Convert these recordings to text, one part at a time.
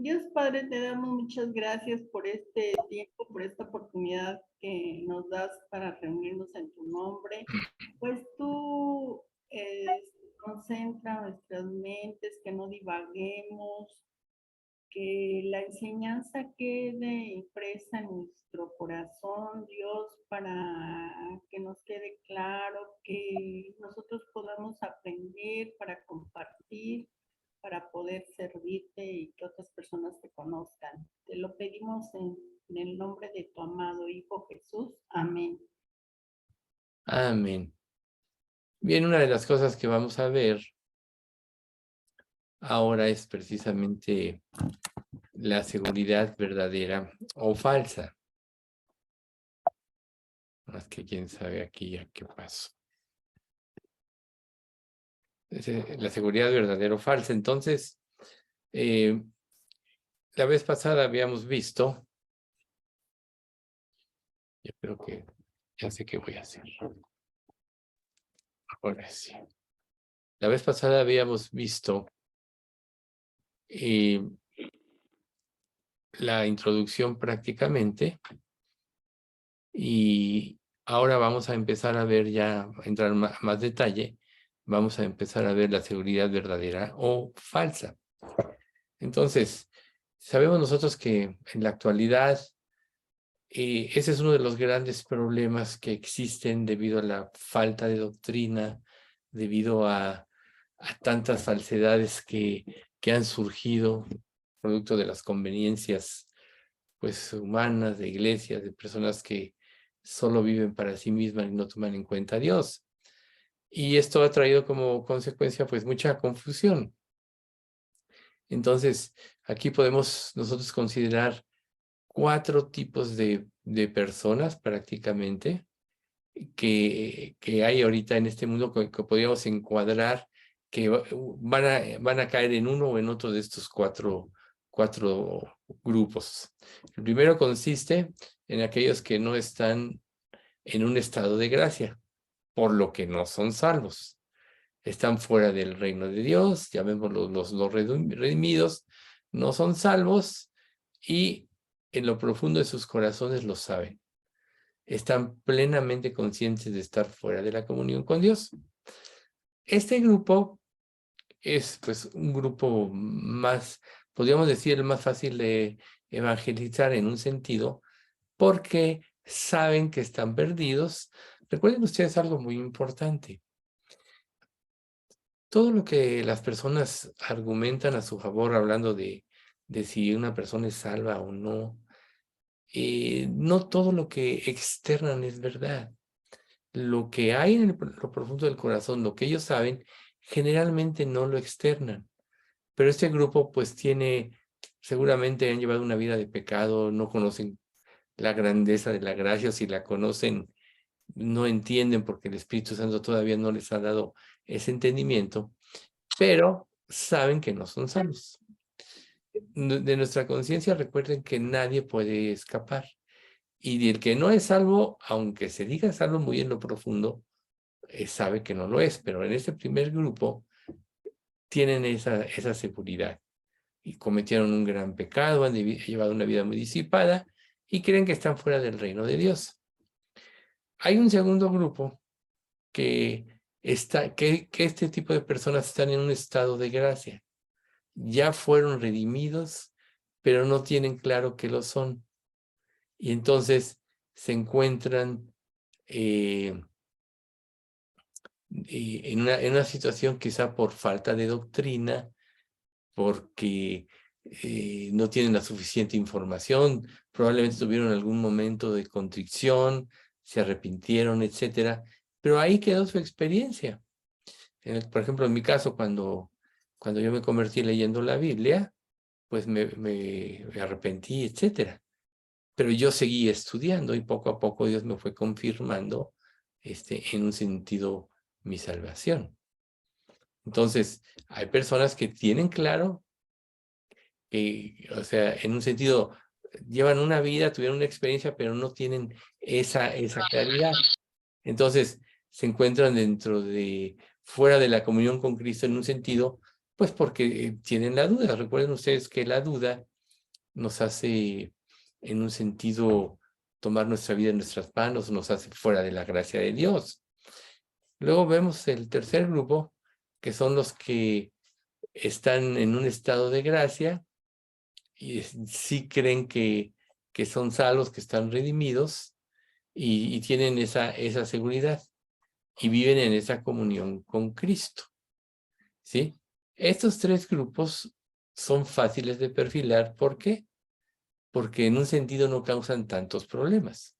Dios Padre, te damos muchas gracias por este tiempo, por esta oportunidad que nos das para reunirnos en tu nombre. Pues tú concentra nuestras mentes, que no divaguemos, que la enseñanza quede impresa en nuestro corazón, Dios, para que nos quede claro, que nosotros podamos aprender para compartir, para poder servirte y que otras personas te conozcan. Te lo pedimos en el nombre de tu amado Hijo Jesús. Amén. Amén. Bien, una de las cosas que vamos a ver ahora es precisamente la seguridad verdadera o falsa. Más que quién sabe aquí a qué pasó. La seguridad verdadera o falsa. Entonces, la vez pasada habíamos visto, yo creo que ya sé qué voy a hacer. Ahora sí. La vez pasada habíamos visto la introducción prácticamente y ahora vamos a empezar a ver ya, a entrar más detalle, vamos a empezar a ver la seguridad verdadera o falsa. Entonces, sabemos nosotros que en la actualidad ese es uno de los grandes problemas que existen debido a la falta de doctrina, debido a tantas falsedades que han surgido producto de las conveniencias pues humanas, de iglesias, de personas que solo viven para sí mismas y no toman en cuenta a Dios. Y esto ha traído como consecuencia pues mucha confusión. Entonces, aquí podemos nosotros considerar 4 tipos de personas prácticamente que hay ahorita en este mundo que podríamos encuadrar que van a caer en uno o en otro de estos cuatro grupos. El primero consiste en aquellos que no están en un estado de gracia, por lo que no son salvos. Están fuera del reino de Dios, llamémoslos los redimidos, no son salvos y en lo profundo de sus corazones lo saben. Están plenamente conscientes de estar fuera de la comunión con Dios. Este grupo es pues un grupo más, podríamos decir, el más fácil de evangelizar en un sentido, porque saben que están perdidos. Recuerden ustedes algo muy importante. Todo lo que las personas argumentan a su favor, hablando de si una persona es salva o no, no todo lo que externan es verdad. Lo que hay en lo profundo del corazón, lo que ellos saben, generalmente no lo externan. Pero este grupo pues seguramente han llevado una vida de pecado, no conocen la grandeza de la gracia, si la conocen, no entienden porque el Espíritu Santo todavía no les ha dado ese entendimiento, pero saben que no son salvos. De nuestra conciencia recuerden que nadie puede escapar. Y del que no es salvo, aunque se diga salvo muy en lo profundo, sabe que no lo es, pero en este primer grupo tienen esa seguridad y cometieron un gran pecado, han llevado una vida muy disipada y creen que están fuera del reino de Dios. Hay un segundo grupo que este tipo de personas están en un estado de gracia. Ya fueron redimidos, pero no tienen claro que lo son. Y entonces se encuentran en una situación quizá por falta de doctrina, porque no tienen la suficiente información, probablemente tuvieron algún momento de contrición, se arrepintieron, etcétera, pero ahí quedó su experiencia. Por ejemplo, en mi caso, cuando yo me convertí leyendo la Biblia, pues me arrepentí, etcétera. Pero yo seguí estudiando y poco a poco Dios me fue confirmando en un sentido mi salvación. Entonces, hay personas que tienen claro, o sea, en un sentido, llevan una vida, tuvieron una experiencia, pero no tienen esa claridad. Entonces, se encuentran fuera de la comunión con Cristo en un sentido, pues porque tienen la duda. Recuerden ustedes que la duda nos hace, en un sentido, tomar nuestra vida en nuestras manos, nos hace fuera de la gracia de Dios. Luego vemos el tercer grupo, que son los que están en un estado de gracia y sí creen que son salvos, que están redimidos y tienen esa seguridad y viven en esa comunión con Cristo, ¿sí? Estos tres grupos son fáciles de perfilar. ¿Por qué? Porque en un sentido no causan tantos problemas.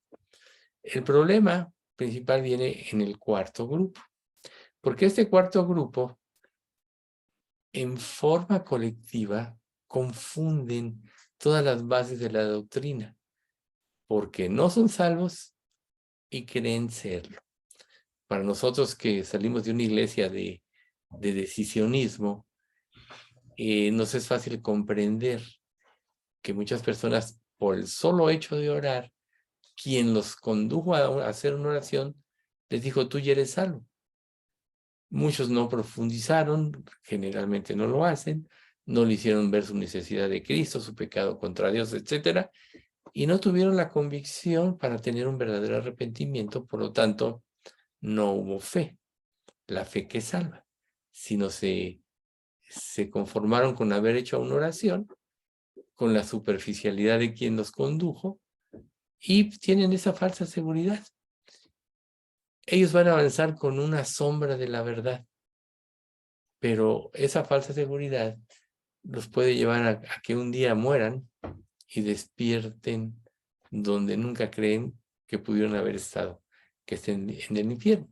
El problema principal viene en el cuarto grupo, porque este cuarto grupo, en forma colectiva, confunden todas las bases de la doctrina, porque no son salvos y creen serlo. Para nosotros que salimos de una iglesia de decisionismo, nos es fácil comprender que muchas personas, por el solo hecho de orar, quien los condujo a hacer una oración, les dijo, tú ya eres salvo. Muchos no profundizaron, generalmente no lo hacen, no le hicieron ver su necesidad de Cristo, su pecado contra Dios, etcétera, y no tuvieron la convicción para tener un verdadero arrepentimiento, por lo tanto, no hubo fe, la fe que salva, sino se conformaron con haber hecho una oración, con la superficialidad de quien los condujo, y tienen esa falsa seguridad. Ellos van a avanzar con una sombra de la verdad, pero esa falsa seguridad los puede llevar a que un día mueran y despierten donde nunca creen que pudieron haber estado, que estén en el infierno.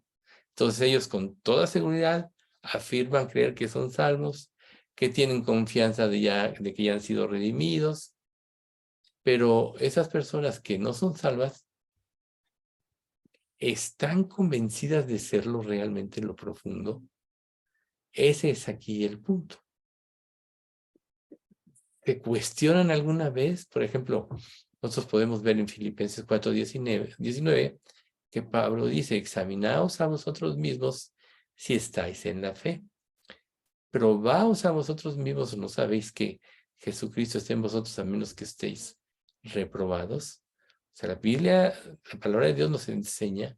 Entonces ellos con toda seguridad afirman creer que son salvos, que tienen confianza de que ya han sido redimidos, pero esas personas que no son salvas están convencidas de serlo realmente en lo profundo. Ese es aquí el punto. ¿Te cuestionan alguna vez? Por ejemplo, nosotros podemos ver en Filipenses 4:19 que Pablo dice, examinaos a vosotros mismos si estáis en la fe. Probaos a vosotros mismos, ¿no sabéis que Jesucristo está en vosotros a menos que estéis reprobados? O sea, la Biblia, la palabra de Dios nos enseña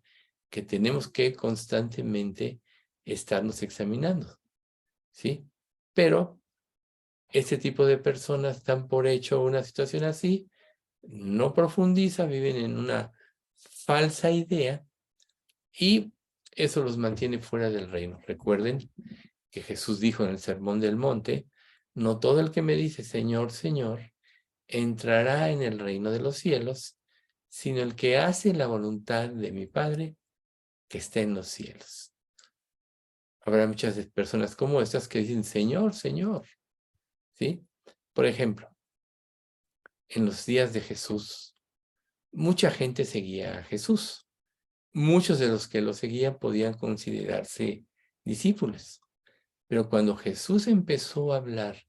que tenemos que constantemente estarnos examinando, ¿sí? Pero este tipo de personas dan por hecho una situación así, no profundiza, viven en una falsa idea y eso los mantiene fuera del reino. Recuerden que Jesús dijo en el Sermón del Monte, no todo el que me dice Señor, Señor, entrará en el reino de los cielos, sino el que hace la voluntad de mi Padre que está en los cielos. Habrá muchas personas como estas que dicen Señor, Señor, ¿sí? Por ejemplo, en los días de Jesús, mucha gente seguía a Jesús. Muchos de los que lo seguían podían considerarse discípulos. Pero cuando Jesús empezó a hablar,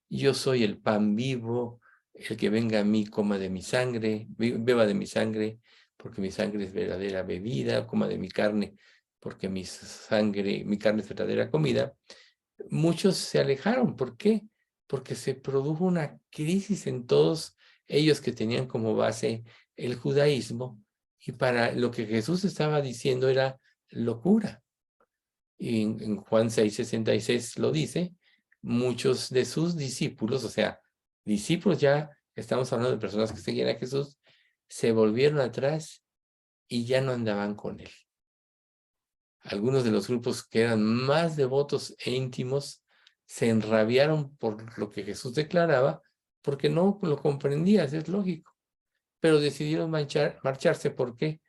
yo soy el pan vivo, el que venga a mí coma de mi sangre, beba de mi sangre, porque mi sangre es verdadera bebida, coma de mi carne, porque mi carne es verdadera comida. Muchos se alejaron. ¿Por qué? Porque se produjo una crisis en todos ellos que tenían como base el judaísmo, y para lo que Jesús estaba diciendo era locura. Y en Juan 6:66 lo dice, muchos de sus discípulos, o sea, discípulos ya, estamos hablando de personas que seguían a Jesús, se volvieron atrás y ya no andaban con él. Algunos de los grupos que eran más devotos e íntimos se enrabiaron por lo que Jesús declaraba, porque no lo comprendías, es lógico. Pero decidieron marcharse. ¿Por qué?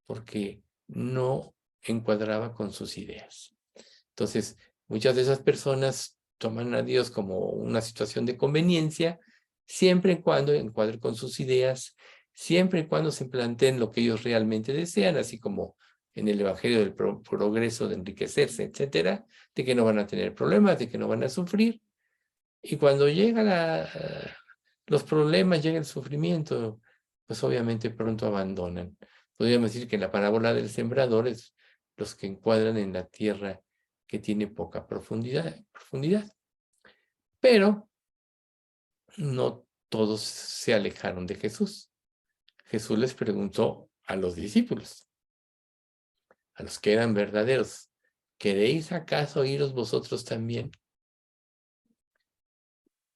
Porque no encuadraba con sus ideas. Entonces, muchas de esas personas toman a Dios como una situación de conveniencia, siempre y cuando encuadre con sus ideas, siempre y cuando se planteen lo que ellos realmente desean, así como en el Evangelio del progreso, de enriquecerse, etcétera, de que no van a tener problemas, de que no van a sufrir. Y cuando llegan los problemas, llega el sufrimiento, pues obviamente pronto abandonan. Podríamos decir que la parábola del sembrador es los que encuadran en la tierra que tiene poca profundidad. Pero no todos se alejaron de Jesús. Jesús les preguntó a los discípulos, a los que eran verdaderos, ¿queréis acaso iros vosotros también?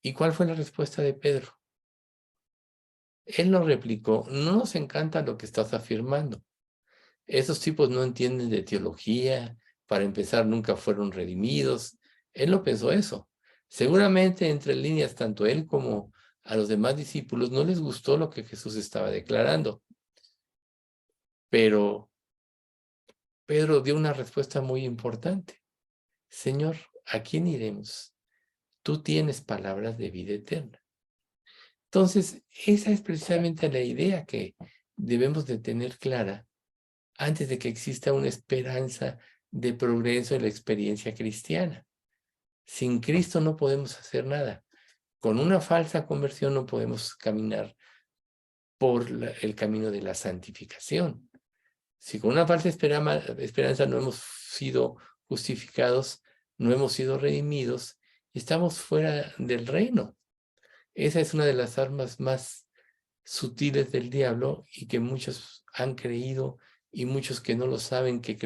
¿Y cuál fue la respuesta de Pedro? Él nos replicó, no nos encanta lo que estás afirmando. Esos tipos no entienden de teología, para empezar nunca fueron redimidos. Él no pensó eso. Seguramente entre líneas, tanto él como a los demás discípulos no les gustó lo que Jesús estaba declarando. Pero Pedro dio una respuesta muy importante. Señor, ¿a quién iremos? Tú tienes palabras de vida eterna. Entonces, esa es precisamente la idea que debemos de tener clara antes de que exista una esperanza de progreso en la experiencia cristiana. Sin Cristo no podemos hacer nada. Con una falsa conversión no podemos caminar por el camino de la santificación. Si con una falsa esperanza no hemos sido justificados, no hemos sido redimidos, estamos fuera del reino. Esa es una de las armas más sutiles del diablo y que muchos han creído y muchos que no lo saben, que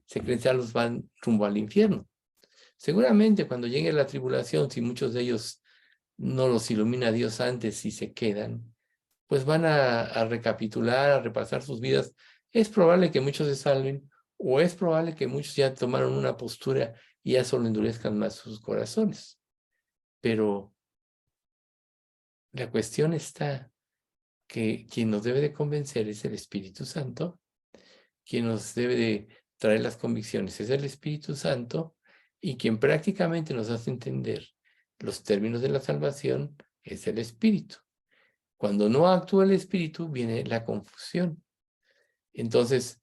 se creen salvos, van rumbo al infierno. Seguramente cuando llegue la tribulación, si muchos de ellos no los ilumina Dios antes y se quedan, pues van a recapitular, a repasar sus vidas. Es probable que muchos se salven o es probable que muchos ya tomaron una postura y ya solo endurezcan más sus corazones. Pero la cuestión está que quien nos debe de convencer es el Espíritu Santo, quien nos debe de traer las convicciones es el Espíritu Santo, y quien prácticamente nos hace entender los términos de la salvación es el Espíritu. Cuando no actúa el Espíritu, viene la confusión. Entonces,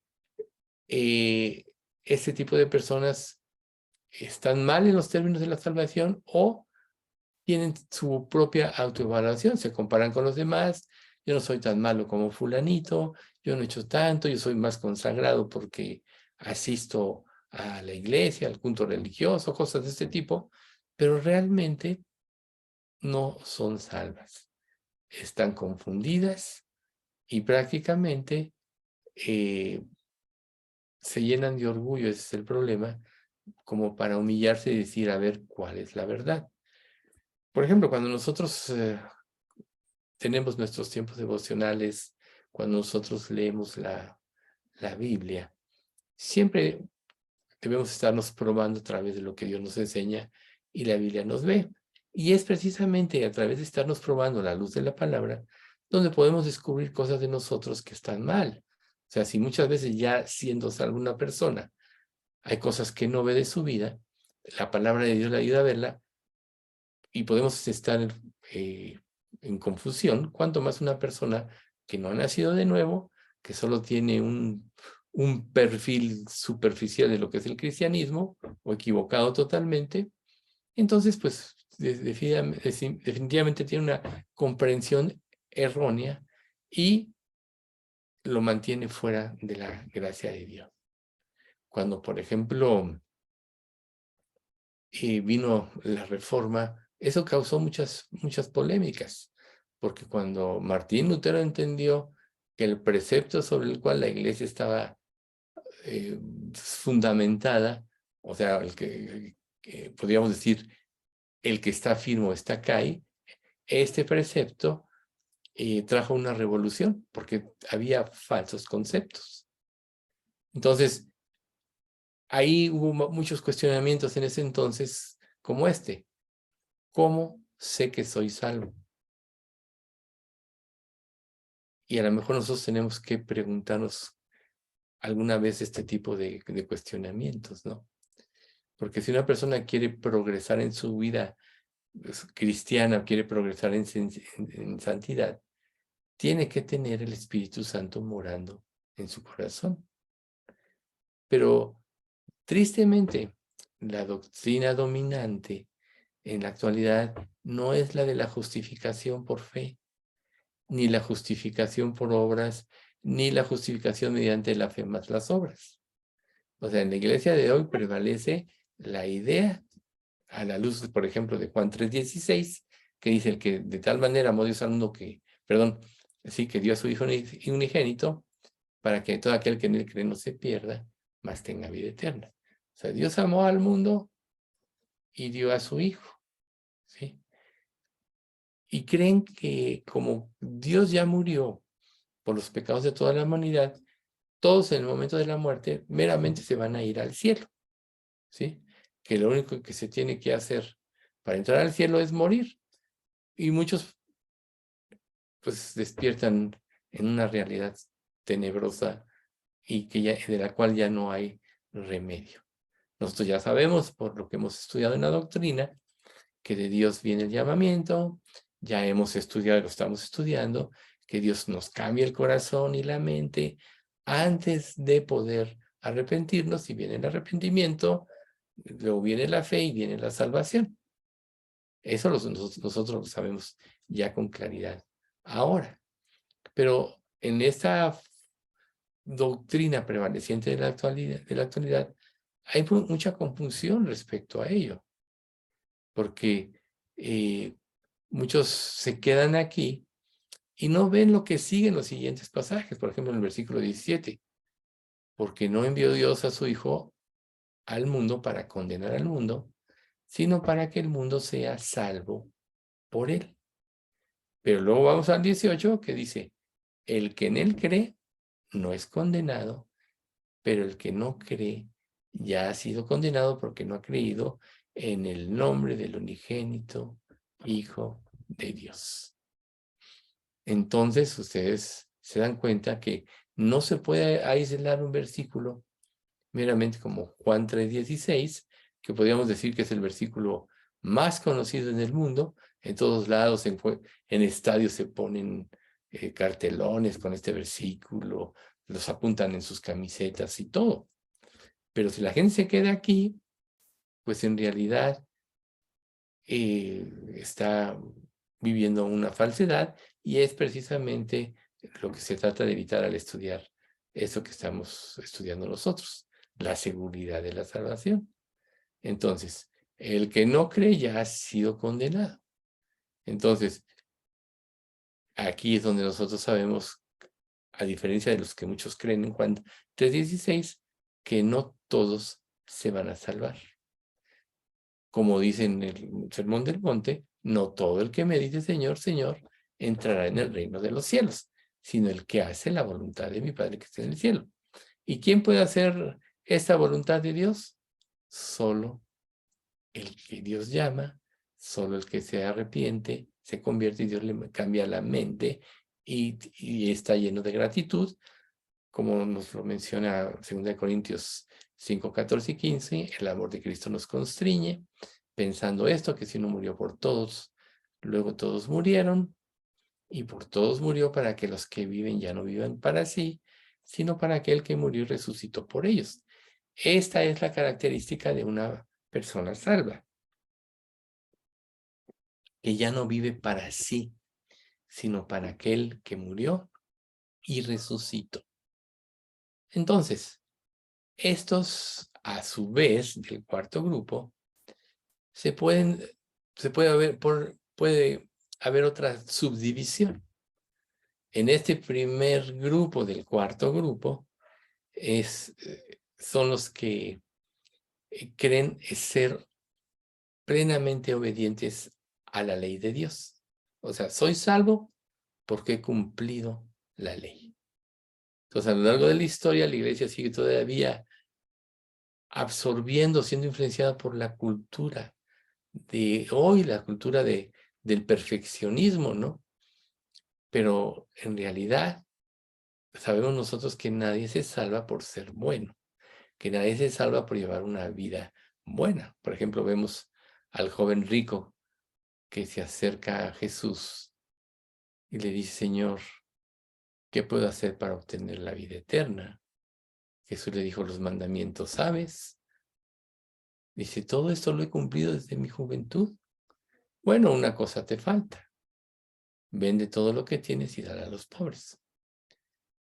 este tipo de personas están mal en los términos de la salvación o tienen su propia autoevaluación, se comparan con los demás. Yo no soy tan malo como fulanito, yo no he hecho tanto, yo soy más consagrado porque asisto a la iglesia, al culto religioso, cosas de este tipo, pero realmente no son salvas. Están confundidas y prácticamente se llenan de orgullo, ese es el problema, como para humillarse y decir, a ver, ¿cuál es la verdad? Por ejemplo, cuando nosotros tenemos nuestros tiempos devocionales, cuando nosotros leemos la Biblia, siempre debemos estarnos probando a través de lo que Dios nos enseña y la Biblia nos ve. Y es precisamente a través de estarnos probando la luz de la palabra donde podemos descubrir cosas de nosotros que están mal. O sea, si muchas veces ya siendo salvo una persona, hay cosas que no ve de su vida, la palabra de Dios le ayuda a verla y podemos estar en confusión, cuanto más una persona que no ha nacido de nuevo, que solo tiene un perfil superficial de lo que es el cristianismo, o equivocado totalmente. Entonces, pues, definitivamente tiene una comprensión errónea y lo mantiene fuera de la gracia de Dios. Cuando, por ejemplo, vino la Reforma, eso causó muchas polémicas, porque cuando Martín Lutero entendió que el precepto sobre el cual la iglesia estaba fundamentada, o sea, el que podríamos decir, el que está firme o está cae, este precepto trajo una revolución, porque había falsos conceptos. Entonces, ahí hubo muchos cuestionamientos en ese entonces, como este. ¿Cómo sé que soy salvo? Y a lo mejor nosotros tenemos que preguntarnos alguna vez este tipo de cuestionamientos, ¿no? Porque si una persona quiere progresar en su vida cristiana, quiere progresar en santidad, tiene que tener el Espíritu Santo morando en su corazón. Pero tristemente, la doctrina dominante en la actualidad no es la de la justificación por fe, ni la justificación por obras, ni la justificación mediante la fe más las obras. O sea, en la iglesia de hoy prevalece la idea, a la luz, por ejemplo, de Juan 3:16, que dice el que de tal manera amó Dios al mundo que, perdón, sí, que dio a su Hijo unigénito, para que todo aquel que en él cree no se pierda, mas tenga vida eterna. O sea, Dios amó al mundo y dio a su Hijo, ¿sí? Y creen que como Dios ya murió por los pecados de toda la humanidad, todos en el momento de la muerte meramente se van a ir al cielo, ¿sí? Que lo único que se tiene que hacer para entrar al cielo es morir. Y muchos pues despiertan en una realidad tenebrosa y que de la cual ya no hay remedio. Nosotros ya sabemos, por lo que hemos estudiado en la doctrina, que de Dios viene el llamamiento, ya hemos estudiado, lo estamos estudiando, que Dios nos cambia el corazón y la mente antes de poder arrepentirnos. Si viene el arrepentimiento, luego viene la fe y viene la salvación. Eso nosotros lo sabemos ya con claridad ahora. Pero en esta doctrina prevaleciente de la actualidad hay mucha confusión respecto a ello, porque muchos se quedan aquí y no ven lo que sigue en los siguientes pasajes. Por ejemplo, en el versículo 17, porque no envió Dios a su Hijo al mundo para condenar al mundo, sino para que el mundo sea salvo por él. Pero luego vamos al 18 que dice, el que en él cree no es condenado, pero el que no cree ya ha sido condenado porque no ha creído en el nombre del unigénito Hijo de Dios. Entonces ustedes se dan cuenta que no se puede aislar un versículo meramente como Juan 3:16, que podríamos decir que es el versículo más conocido en el mundo. En todos lados, en estadios se ponen cartelones con este versículo, los apuntan en sus camisetas y todo. Pero si la gente se queda aquí, pues en realidad está viviendo una falsedad, y es precisamente lo que se trata de evitar al estudiar eso que estamos estudiando nosotros, la seguridad de la salvación. Entonces, el que no cree ya ha sido condenado. Entonces, aquí es donde nosotros sabemos, a diferencia de los que muchos creen en Juan 3:16, que no todos se van a salvar. Como dice en el Sermón del Monte, no todo el que me dice Señor, Señor, entrará en el reino de los cielos, sino el que hace la voluntad de mi Padre que está en el cielo. ¿Y quién puede hacer esta voluntad de Dios? Solo el que Dios llama, solo el que se arrepiente, se convierte y Dios le cambia la mente y está lleno de gratitud, como nos lo menciona 2 Corintios 5, 14 y 15, el amor de Cristo nos constriñe, pensando esto, que si uno murió por todos, luego todos murieron, y por todos murió para que los que viven ya no vivan para sí, sino para aquel que murió y resucitó por ellos. Esta es la característica de una persona salva, que ya no vive para sí, sino para aquel que murió y resucitó. Entonces, estos, a su vez, del cuarto grupo, puede haber otra subdivisión. En este primer grupo del cuarto grupo son los que creen ser plenamente obedientes a la ley de Dios. O sea, soy salvo porque he cumplido la ley. Entonces, a lo largo de la historia, la iglesia sigue todavía absorbiendo, siendo influenciada por la cultura de hoy, la cultura del perfeccionismo, ¿no? Pero en realidad sabemos nosotros que nadie se salva por ser bueno, que nadie se salva por llevar una vida buena. Por ejemplo, vemos al joven rico que se acerca a Jesús y le dice, Señor, ¿qué puedo hacer para obtener la vida eterna? Jesús le dijo, los mandamientos, ¿sabes? Dice, todo esto lo he cumplido desde mi juventud. Bueno, una cosa te falta. Vende todo lo que tienes y dale a los pobres.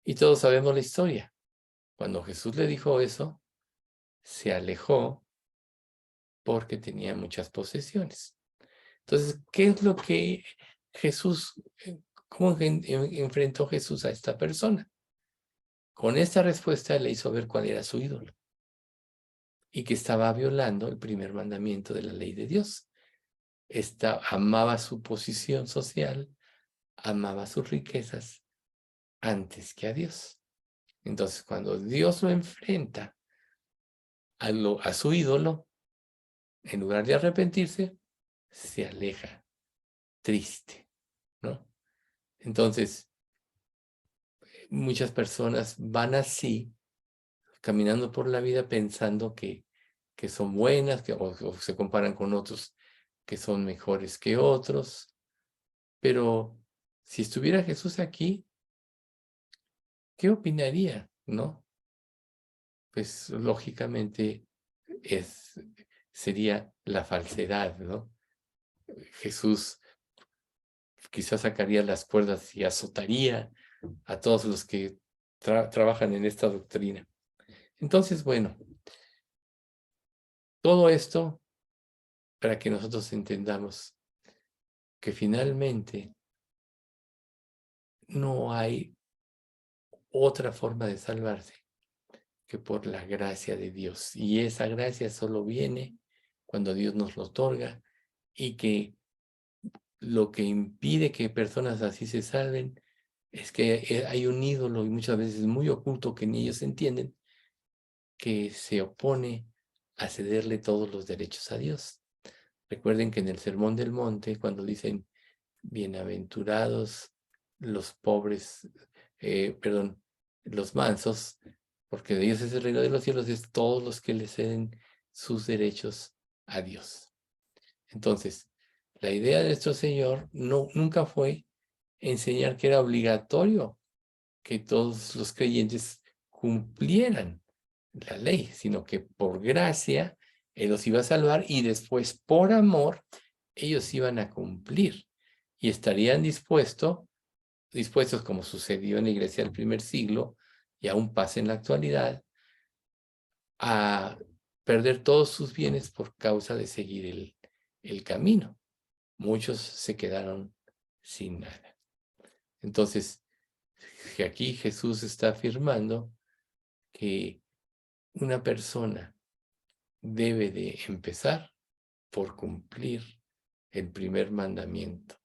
Y todos sabemos la historia. Cuando Jesús le dijo eso, se alejó porque tenía muchas posesiones. Entonces, ¿qué es lo que Jesús, cómo enfrentó Jesús a esta persona? Con esta respuesta le hizo ver cuál era su ídolo y que estaba violando el primer mandamiento de la ley de Dios. Amaba su posición social, amaba sus riquezas antes que a Dios. Entonces, cuando Dios lo enfrenta a su ídolo, en lugar de arrepentirse, se aleja, triste, ¿no? Entonces, muchas personas van así, caminando por la vida pensando que son buenas, o se comparan con otros que son mejores que otros. Pero si estuviera Jesús aquí, ¿qué opinaría, no? Pues lógicamente sería la falsedad, ¿no? Jesús quizás sacaría las cuerdas y azotaría a todos los que trabajan en esta doctrina. Entonces, bueno, todo esto para que nosotros entendamos que finalmente no hay otra forma de salvarse que por la gracia de Dios. Y esa gracia solo viene cuando Dios nos lo otorga, y que lo que impide que personas así se salven es que hay un ídolo, y muchas veces muy oculto, que ni ellos entienden, que se opone a cederle todos los derechos a Dios. Recuerden que en el Sermón del Monte, cuando dicen bienaventurados los pobres, los mansos, porque de ellos es el reino de los cielos, es todos los que le ceden sus derechos a Dios. Entonces, la idea de nuestro Señor nunca fue enseñar que era obligatorio que todos los creyentes cumplieran la ley, sino que por gracia Él los iba a salvar, y después por amor ellos iban a cumplir y estarían dispuestos, como sucedió en la iglesia del primer siglo y aún pasa en la actualidad, a perder todos sus bienes por causa de seguir el camino. Muchos se quedaron sin nada. Entonces, aquí Jesús está afirmando que una persona debe de empezar por cumplir el primer mandamiento: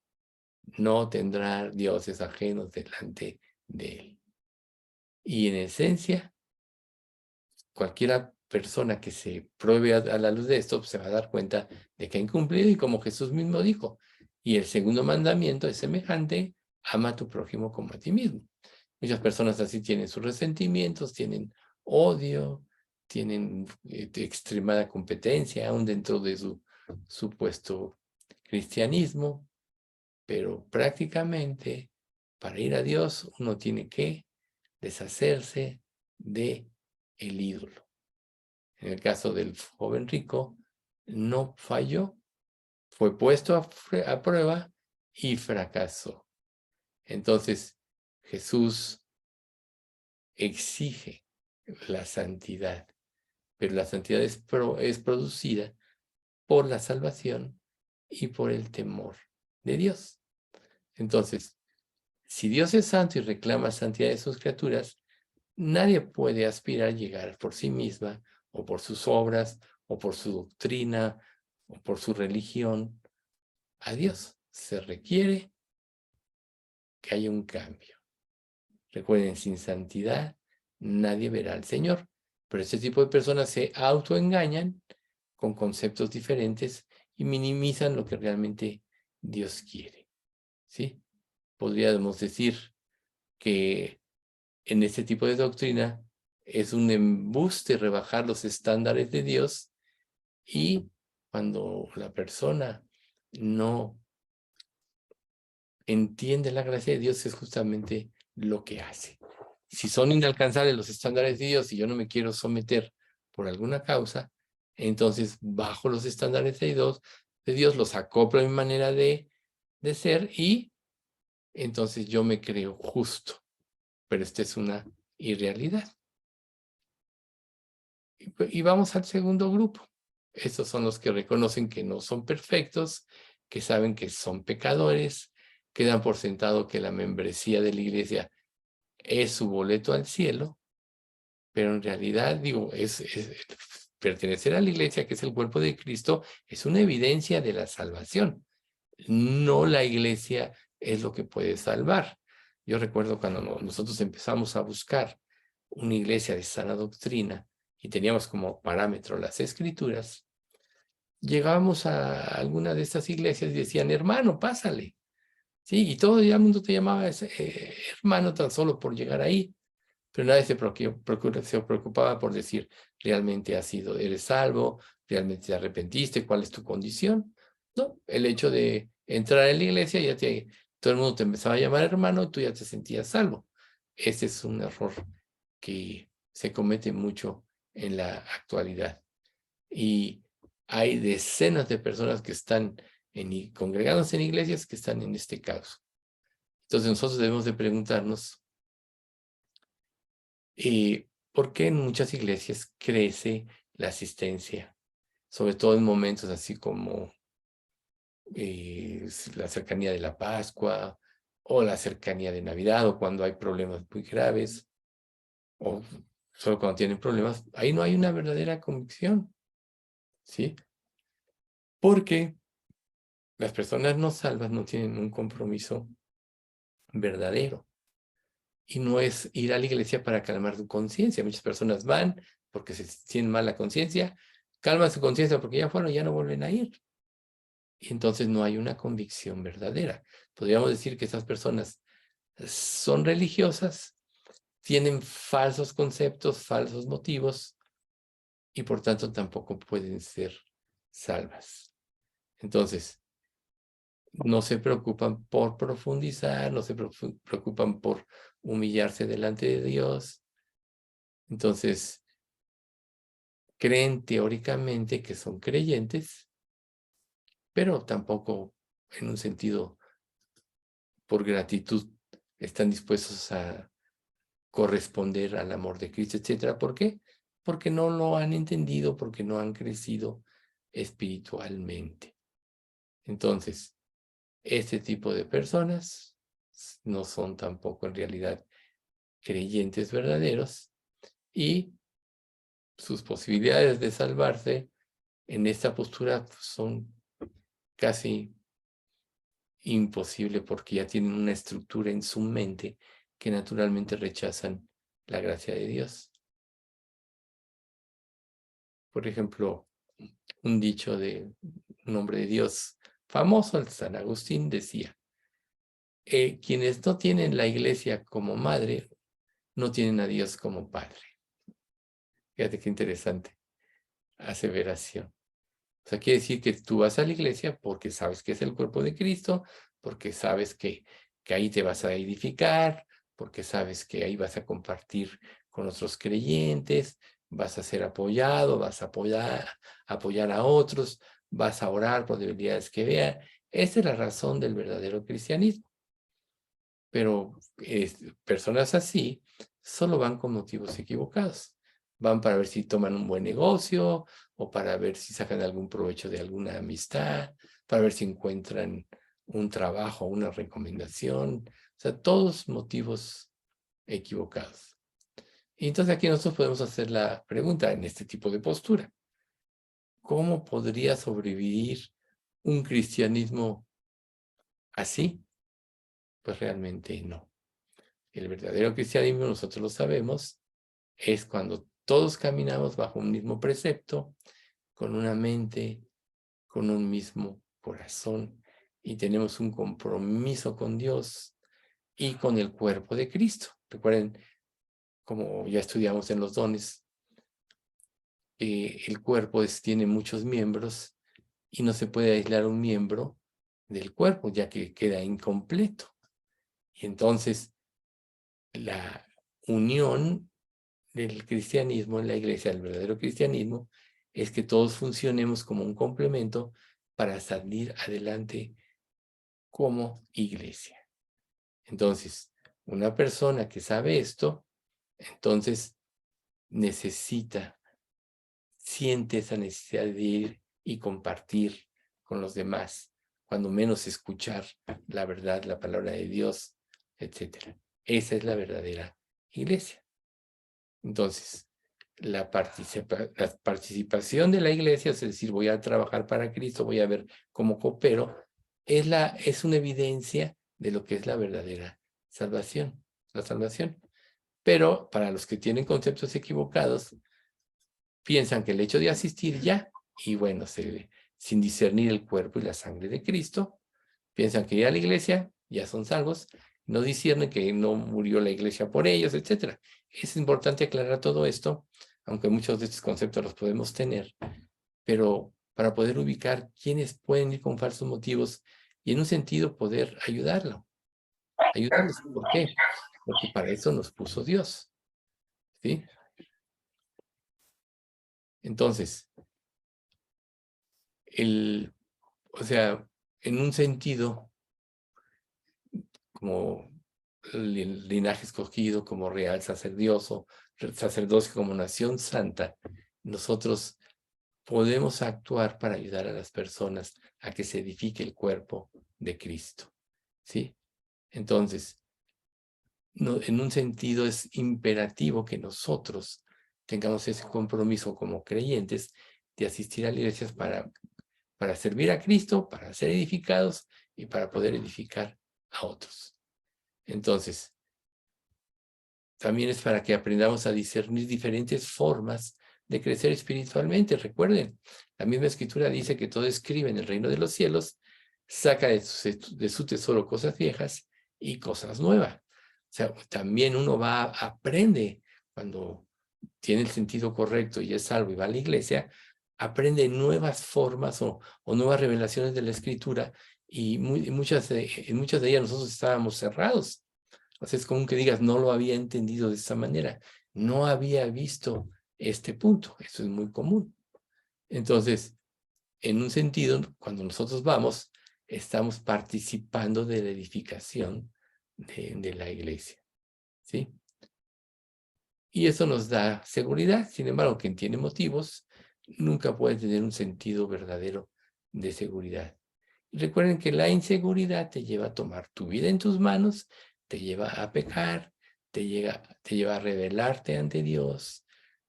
no tendrá dioses ajenos delante de él. Y en esencia, cualquier persona que se pruebe a la luz de esto, pues se va a dar cuenta de que ha incumplido, y como Jesús mismo dijo, y el segundo mandamiento es semejante: ama a tu prójimo como a ti mismo. Muchas personas así tienen sus resentimientos, tienen odio, tienen extremada competencia aún dentro de su supuesto cristianismo, pero prácticamente para ir a Dios uno tiene que deshacerse de el ídolo. En el caso del joven rico, no falló, fue puesto a prueba y fracasó. Entonces, Jesús exige la santidad, pero la santidad es producida por la salvación y por el temor de Dios. Entonces, si Dios es santo y reclama santidad de sus criaturas, nadie puede aspirar a llegar por sí misma, o por sus obras, o por su doctrina, o por su religión, a Dios. Se requiere que haya un cambio. Recuerden, sin santidad nadie verá al Señor. Pero este tipo de personas se autoengañan con conceptos diferentes y minimizan lo que realmente Dios quiere, ¿sí? Podríamos decir que en este tipo de doctrina es un embuste rebajar los estándares de Dios, y cuando la persona no entiende la gracia de Dios, es justamente lo que hace. Si son inalcanzables los estándares de Dios y yo no me quiero someter por alguna causa, entonces bajo los estándares de Dios, los acoplo a mi manera de ser, y entonces yo me creo justo. Pero esta es una irrealidad. Y vamos al segundo grupo. Estos son los que reconocen que no son perfectos, que saben que son pecadores, que dan por sentado que la membresía de la iglesia es su boleto al cielo, pero en realidad, digo, pertenecer a la iglesia, que es el cuerpo de Cristo, es una evidencia de la salvación. No la iglesia es lo que puede salvar. Yo recuerdo cuando nosotros empezamos a buscar una iglesia de sana doctrina y teníamos como parámetro las escrituras, llegábamos a alguna de estas iglesias y decían, hermano, pásale. Sí, y todo el mundo te llamaba hermano tan solo por llegar ahí, pero nadie se preocupaba por decir, realmente eres salvo, realmente te arrepentiste, cuál es tu condición. No, el hecho de entrar en la iglesia, todo el mundo te empezaba a llamar hermano y tú ya te sentías salvo. Ese es un error que se comete mucho en la actualidad. Y hay decenas de personas que están congregados en iglesias que están en este caos. Entonces nosotros debemos de preguntarnos por qué en muchas iglesias crece la asistencia, sobre todo en momentos así como la cercanía de la Pascua o la cercanía de Navidad o cuando hay problemas muy graves o solo cuando tienen problemas. Ahí no hay una verdadera convicción, ¿sí? Porque las personas no salvas no tienen un compromiso verdadero. Y no es ir a la iglesia para calmar tu conciencia. Muchas personas van porque se sienten mal la conciencia, calman su conciencia porque ya fueron y ya no vuelven a ir. Y entonces no hay una convicción verdadera. Podríamos decir que esas personas son religiosas, tienen falsos conceptos, falsos motivos, y por tanto tampoco pueden ser salvas. Entonces, no se preocupan por profundizar, no se preocupan por humillarse delante de Dios. Entonces, creen teóricamente que son creyentes, pero tampoco en un sentido por gratitud están dispuestos a corresponder al amor de Cristo, etcétera. ¿Por qué? Porque no lo han entendido, porque no han crecido espiritualmente. Entonces, este tipo de personas no son tampoco en realidad creyentes verdaderos y sus posibilidades de salvarse en esta postura son casi imposible porque ya tienen una estructura en su mente que naturalmente rechazan la gracia de Dios. Por ejemplo, un dicho de un hombre de Dios famoso, el San Agustín, decía, quienes no tienen la iglesia como madre, no tienen a Dios como padre. Fíjate qué interesante aseveración. O sea, quiere decir que tú vas a la iglesia porque sabes que es el cuerpo de Cristo, porque sabes que ahí te vas a edificar, porque sabes que ahí vas a compartir con otros creyentes, vas a ser apoyado, vas a apoyar a otros, vas a orar por debilidades que vean. Esa es la razón del verdadero cristianismo. Pero personas así solo van con motivos equivocados. Van para ver si toman un buen negocio o para ver si sacan algún provecho de alguna amistad, para ver si encuentran un trabajo, una recomendación. O sea, todos motivos equivocados. Y entonces aquí nosotros podemos hacer la pregunta en este tipo de postura. ¿Cómo podría sobrevivir un cristianismo así? Pues realmente no. El verdadero cristianismo, nosotros lo sabemos, es cuando todos caminamos bajo un mismo precepto, con una mente, con un mismo corazón, y tenemos un compromiso con Dios y con el cuerpo de Cristo. Recuerden, como ya estudiamos en los dones, el cuerpo tiene muchos miembros y no se puede aislar un miembro del cuerpo, ya que queda incompleto. Y entonces, la unión del cristianismo en la iglesia, el verdadero cristianismo, es que todos funcionemos como un complemento para salir adelante como iglesia. Entonces, una persona que sabe esto, entonces siente esa necesidad de ir y compartir con los demás, cuando menos escuchar la verdad, la palabra de Dios, etc. Esa es la verdadera iglesia. Entonces, la participación de la iglesia, es decir, voy a trabajar para Cristo, voy a ver cómo coopero, es una evidencia de lo que es la verdadera salvación, la salvación. Pero para los que tienen conceptos equivocados, piensan que el hecho de asistir ya, y bueno, sin discernir el cuerpo y la sangre de Cristo, piensan que ir a la iglesia ya son salvos, no disciernen que no murió la iglesia por ellos, etc. Es importante aclarar todo esto, aunque muchos de estos conceptos los podemos tener, pero para poder ubicar quiénes pueden ir con falsos motivos y en un sentido poder ayudarlos. ¿Por qué? Porque para eso nos puso Dios, ¿sí? Entonces, o sea, en un sentido, como el linaje escogido, como real sacerdocio, como nación santa, nosotros podemos actuar para ayudar a las personas a que se edifique el cuerpo de Cristo, ¿sí? Entonces, en un sentido es imperativo que nosotros tengamos ese compromiso como creyentes de asistir a las iglesias para servir a Cristo, para ser edificados y para poder edificar a otros. Entonces, también es para que aprendamos a discernir diferentes formas de crecer espiritualmente. Recuerden, la misma escritura dice que todo escribe en el reino de los cielos, saca de su tesoro cosas viejas y cosas nuevas. O sea, también uno aprende cuando tiene el sentido correcto y es salvo y va a la iglesia, aprende nuevas formas o nuevas revelaciones de la escritura y en muchas de ellas nosotros estábamos cerrados. O sea, es como que digas, no lo había entendido de esta manera, no había visto este punto. Eso es muy común. Entonces, en un sentido, cuando nosotros vamos, estamos participando de la edificación de la iglesia, ¿sí? Y eso nos da seguridad. Sin embargo, quien tiene motivos nunca puede tener un sentido verdadero de seguridad. Y recuerden que la inseguridad te lleva a tomar tu vida en tus manos, te lleva a pecar, te lleva a rebelarte ante Dios,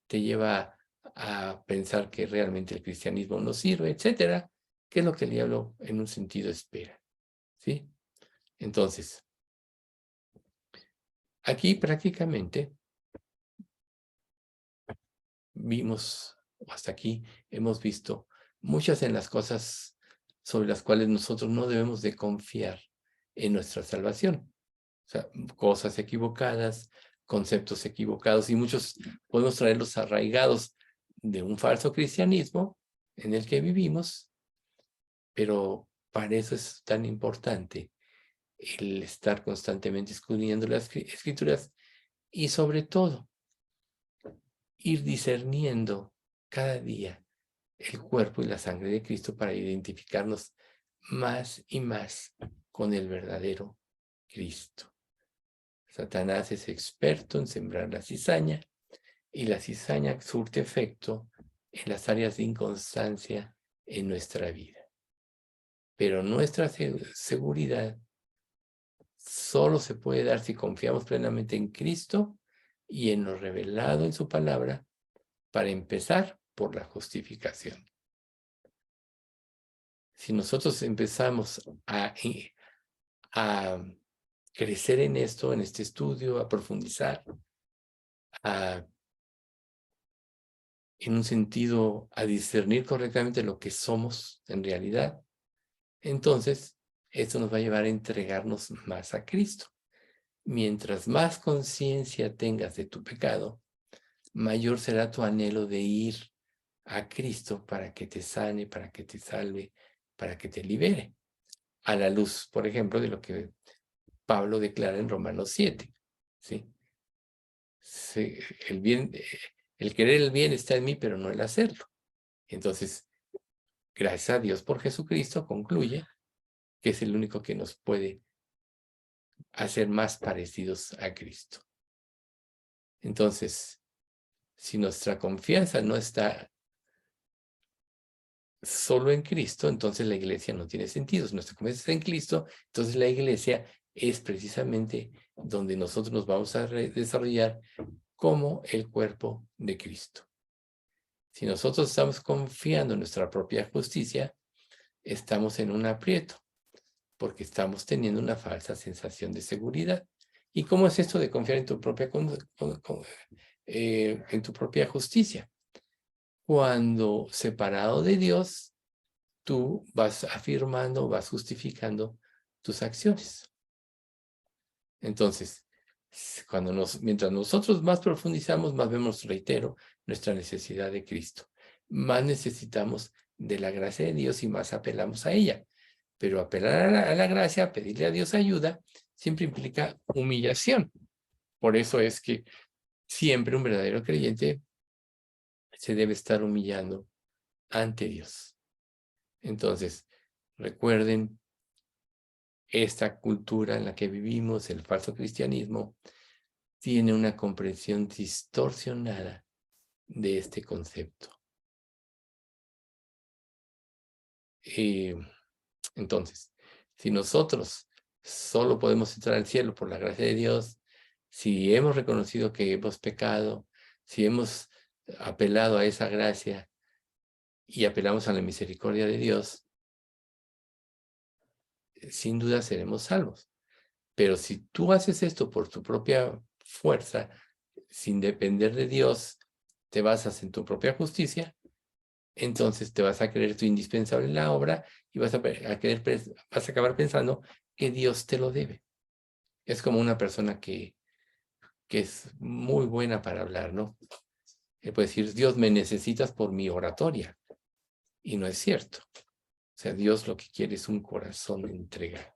te lleva a pensar que realmente el cristianismo no sirve, etcétera, que es lo que el diablo en un sentido espera, ¿sí? Entonces, aquí prácticamente vimos, hasta aquí hemos visto muchas en las cosas sobre las cuales nosotros no debemos de confiar en nuestra salvación. O sea, cosas equivocadas, conceptos equivocados, y muchos podemos traerlos arraigados de un falso cristianismo en el que vivimos, pero para eso es tan importante el estar constantemente escudriñando las escrituras y sobre todo ir discerniendo cada día el cuerpo y la sangre de Cristo para identificarnos más y más con el verdadero Cristo. Satanás es experto en sembrar la cizaña y la cizaña surte efecto en las áreas de inconstancia en nuestra vida. Pero nuestra seguridad solo se puede dar si confiamos plenamente en Cristo y en lo revelado en su palabra, para empezar por la justificación. Si nosotros empezamos a crecer en esto, en este estudio, a profundizar, en un sentido, a discernir correctamente lo que somos en realidad, entonces esto nos va a llevar a entregarnos más a Cristo. Mientras más conciencia tengas de tu pecado, mayor será tu anhelo de ir a Cristo para que te sane, para que te salve, para que te libere. A la luz, por ejemplo, de lo que Pablo declara en Romanos 7, ¿sí? El querer el bien está en mí, pero no el hacerlo. Entonces, gracias a Dios por Jesucristo, concluye que es el único que nos puede hacer más parecidos a Cristo. Entonces, si nuestra confianza no está solo en Cristo, entonces la iglesia no tiene sentido. Si nuestra confianza está en Cristo, entonces la iglesia es precisamente donde nosotros nos vamos a desarrollar como el cuerpo de Cristo. Si nosotros estamos confiando en nuestra propia justicia, estamos en un aprieto, porque estamos teniendo una falsa sensación de seguridad. ¿Y cómo es esto de confiar en tu propia, en tu propia justicia? Cuando separado de Dios, tú vas afirmando, vas justificando tus acciones. Entonces, mientras nosotros más profundizamos, más vemos, reitero, nuestra necesidad de Cristo. Más necesitamos de la gracia de Dios y más apelamos a ella. Pero apelar a la gracia, pedirle a Dios ayuda, siempre implica humillación. Por eso es que siempre un verdadero creyente se debe estar humillando ante Dios. Entonces, recuerden, esta cultura en la que vivimos, el falso cristianismo, tiene una comprensión distorsionada de este concepto. Entonces, si nosotros solo podemos entrar al cielo por la gracia de Dios, si hemos reconocido que hemos pecado, si hemos apelado a esa gracia y apelamos a la misericordia de Dios, sin duda seremos salvos. Pero si tú haces esto por tu propia fuerza, sin depender de Dios, te basas en tu propia justicia, entonces te vas a creer tú indispensable en la obra y vas a acabar pensando que Dios te lo debe. Es como una persona que es muy buena para hablar, ¿no? Puede decir, Dios, me necesitas por mi oratoria. Y no es cierto. O sea, Dios lo que quiere es un corazón entregado.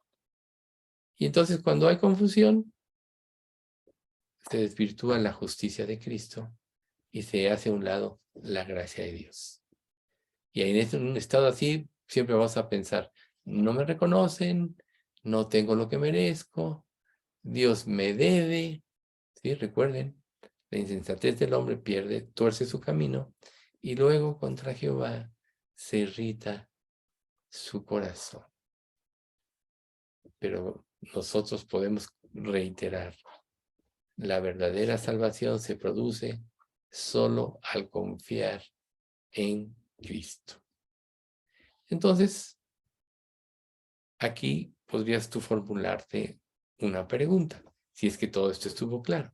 Y entonces cuando hay confusión, se desvirtúa la justicia de Cristo y se hace a un lado la gracia de Dios. Y ahí en un estado así, siempre vamos a pensar, no me reconocen, no tengo lo que merezco, Dios me debe. ¿Sí? Recuerden, la insensatez del hombre tuerce su camino, y luego contra Jehová se irrita su corazón. Pero nosotros podemos reiterar, la verdadera salvación se produce solo al confiar en Cristo. Entonces, aquí podrías tú formularte una pregunta, si es que todo esto estuvo claro.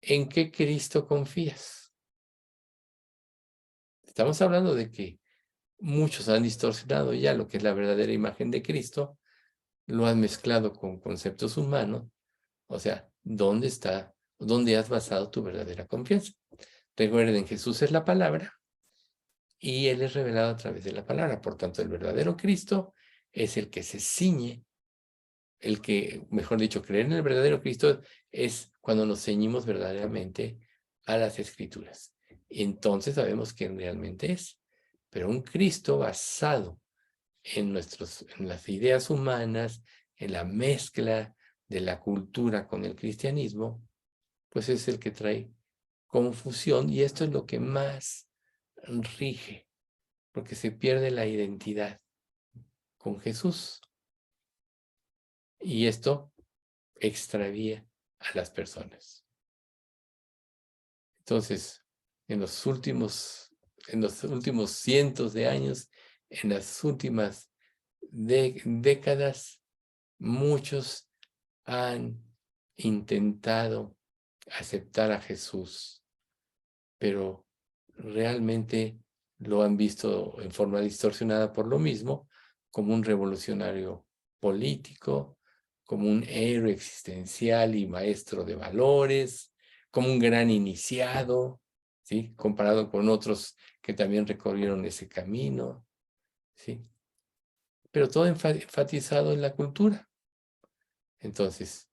¿En qué Cristo confías? Estamos hablando de que muchos han distorsionado ya lo que es la verdadera imagen de Cristo, lo han mezclado con conceptos humanos. O sea, ¿dónde has basado tu verdadera confianza? Recuerden, Jesús es la palabra y Él es revelado a través de la palabra. Por tanto, el verdadero Cristo es el que se ciñe, el que, mejor dicho, creer en el verdadero Cristo es cuando nos ceñimos verdaderamente a las Escrituras. Entonces sabemos quién realmente es. Pero un Cristo basado en las ideas humanas, en la mezcla de la cultura con el cristianismo, pues es el que trae confusión, y esto es lo que más rige, porque se pierde la identidad con Jesús. Y esto extravía a las personas. Entonces, en los últimos cientos de años, en las últimas décadas, muchos han intentado aceptar a Jesús, pero realmente lo han visto en forma distorsionada por lo mismo, como un revolucionario político, como un héroe existencial y maestro de valores, como un gran iniciado, ¿sí? Comparado con otros que también recorrieron ese camino, ¿sí? Pero todo enfatizado en la cultura. Entonces,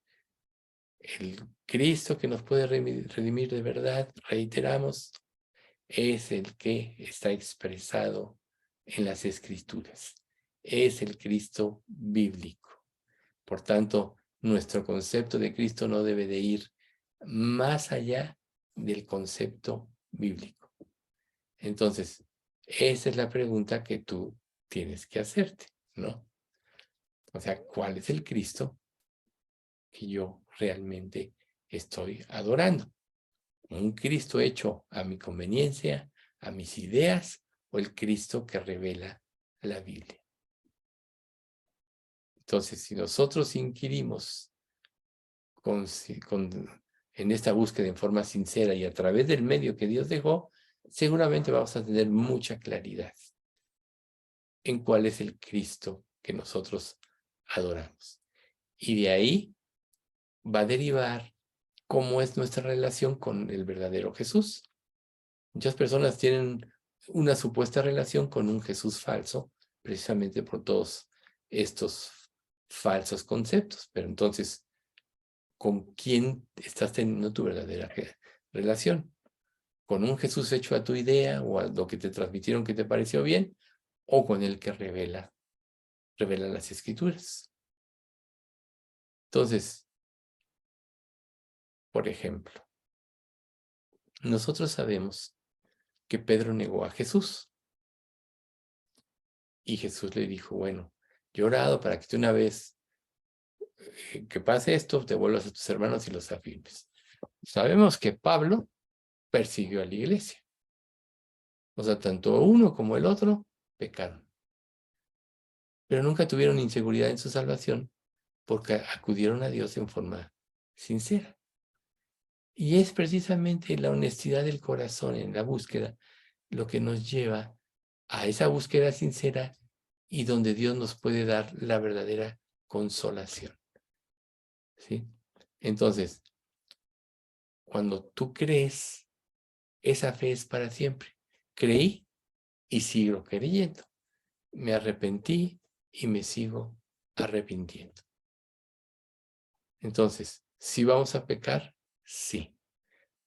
el Cristo que nos puede redimir de verdad, reiteramos, es el que está expresado en las Escrituras. Es el Cristo bíblico. Por tanto, nuestro concepto de Cristo no debe de ir más allá del concepto bíblico. Entonces, Esa es la pregunta que tú tienes que hacerte, ¿no? O sea, ¿cuál es el Cristo que yo realmente estoy adorando? ¿Un Cristo hecho a mi conveniencia, a mis ideas, o el Cristo que revela la Biblia? Entonces, si nosotros inquirimos en esta búsqueda en forma sincera y a través del medio que Dios dejó, seguramente vamos a tener mucha claridad en cuál es el Cristo que nosotros adoramos. Y de ahí va a derivar cómo es nuestra relación con el verdadero Jesús. Muchas personas tienen una supuesta relación con un Jesús falso, precisamente por todos estos falsos conceptos. Pero entonces, ¿con quién estás teniendo tu verdadera relación? ¿Con un Jesús hecho a tu idea o a lo que te transmitieron que te pareció bien? ¿O con el que revela las Escrituras? Entonces, por ejemplo, nosotros sabemos que Pedro negó a Jesús. Y Jesús le dijo, bueno, yo he orado para que tú una vez que pase esto, te vuelvas a tus hermanos y los afirmes. Sabemos que Pablo persiguió a la iglesia. O sea, tanto uno como el otro pecaron. Pero nunca tuvieron inseguridad en su salvación porque acudieron a Dios en forma sincera. Y es precisamente la honestidad del corazón en la búsqueda lo que nos lleva a esa búsqueda sincera y donde Dios nos puede dar la verdadera consolación. ¿Sí? Entonces, cuando tú crees, esa fe es para siempre. Creí y sigo creyendo. Me arrepentí y me sigo arrepintiendo. Entonces, ¿sí vamos a pecar? Sí.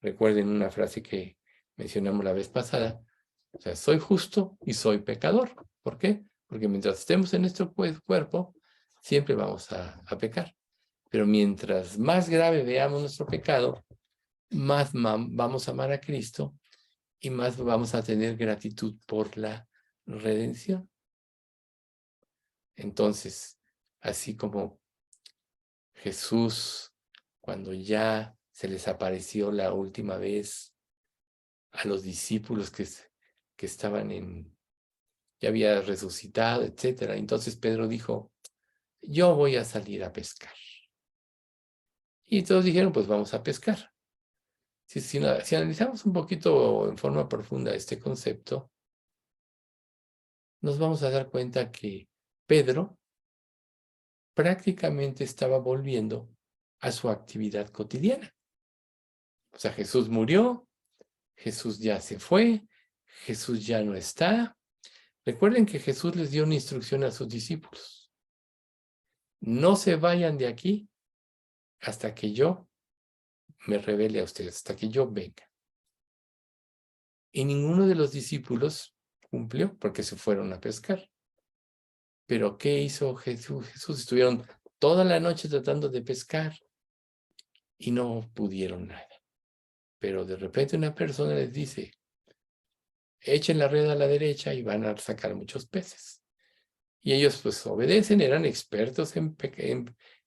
Recuerden una frase que mencionamos la vez pasada. O sea, soy justo y soy pecador. ¿Por qué? Porque mientras estemos en nuestro cuerpo, siempre vamos a pecar. Pero mientras más grave veamos nuestro pecado, más vamos a amar a Cristo y más vamos a tener gratitud por la redención. Entonces, así como Jesús, cuando ya se les apareció la última vez a los discípulos que estaban ya había resucitado, etcétera. Entonces Pedro dijo, yo voy a salir a pescar. Y todos dijeron, pues vamos a pescar. Si analizamos un poquito en forma profunda este concepto, nos vamos a dar cuenta que Pedro prácticamente estaba volviendo a su actividad cotidiana. O sea, Jesús murió, Jesús ya se fue, Jesús ya no está. Recuerden que Jesús les dio una instrucción a sus discípulos. No se vayan de aquí hasta que yo me revele a ustedes, hasta que yo venga. Y ninguno de los discípulos cumplió porque se fueron a pescar. Pero ¿qué hizo Jesús? Estuvieron toda la noche tratando de pescar y no pudieron nada. Pero de repente una persona les dice, echen la red a la derecha y van a sacar muchos peces. Y ellos pues obedecen, eran expertos en